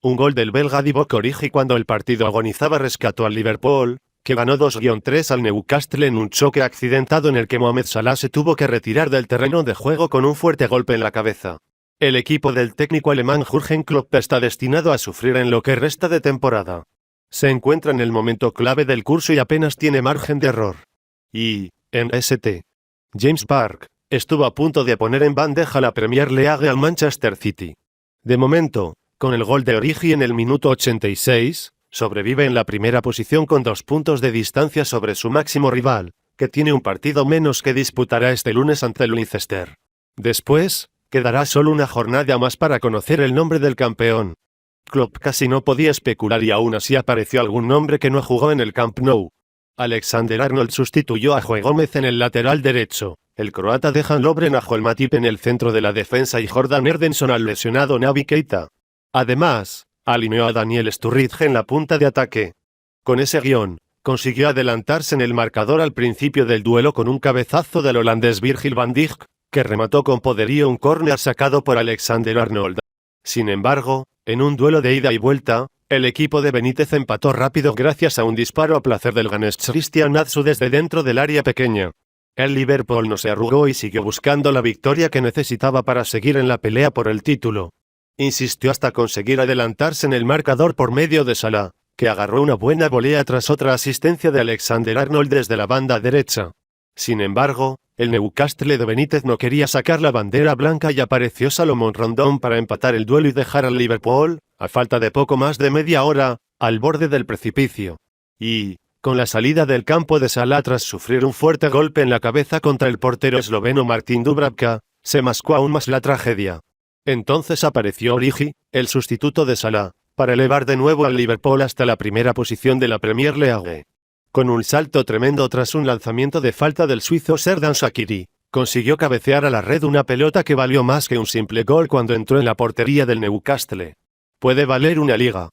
Un gol del belga Divock Origi cuando el partido agonizaba rescató al Liverpool, que ganó 2-3 al Newcastle en un choque accidentado en el que Mohamed Salah se tuvo que retirar del terreno de juego con un fuerte golpe en la cabeza. El equipo del técnico alemán Jürgen Klopp está destinado a sufrir en lo que resta de temporada. Se encuentra en el momento clave del curso y apenas tiene margen de error. Y, en St. James Park, estuvo a punto de poner en bandeja la Premier League al Manchester City. De momento, con el gol de Origi en el minuto 86, sobrevive en la primera posición con 2 puntos de distancia sobre su máximo rival, que tiene un partido menos que disputará este lunes ante el Leicester. Después, quedará solo una jornada más para conocer el nombre del campeón. Klopp casi no podía especular y aún así apareció algún nombre que no jugó en el Camp Nou. Alexander-Arnold sustituyó a Joe Gómez en el lateral derecho, el croata Dejan Lovren a Joel Matip en el centro de la defensa y Jordan Henderson al lesionado Naby Keita. Además, alineó a Daniel Sturridge en la punta de ataque. Con ese guión, consiguió adelantarse en el marcador al principio del duelo con un cabezazo del holandés Virgil van Dijk, que remató con poderío un córner sacado por Alexander-Arnold. Sin embargo, en un duelo de ida y vuelta, el equipo de Benítez empató rápido gracias a un disparo a placer del ganés Christian Atsu desde dentro del área pequeña. El Liverpool no se arrugó y siguió buscando la victoria que necesitaba para seguir en la pelea por el título. Insistió hasta conseguir adelantarse en el marcador por medio de Salah, que agarró una buena volea tras otra asistencia de Alexander-Arnold desde la banda derecha. Sin embargo, el Newcastle de Benítez no quería sacar la bandera blanca y apareció Salomón Rondón para empatar el duelo y dejar al Liverpool, a falta de poco más de media hora, al borde del precipicio. Y, con la salida del campo de Salah tras sufrir un fuerte golpe en la cabeza contra el portero esloveno Martin Dubravka, se mascó aún más la tragedia. Entonces apareció Origi, el sustituto de Salah, para elevar de nuevo al Liverpool hasta la primera posición de la Premier League. Con un salto tremendo tras un lanzamiento de falta del suizo Xherdan Shaqiri, consiguió cabecear a la red una pelota que valió más que un simple gol cuando entró en la portería del Newcastle. Puede valer una liga,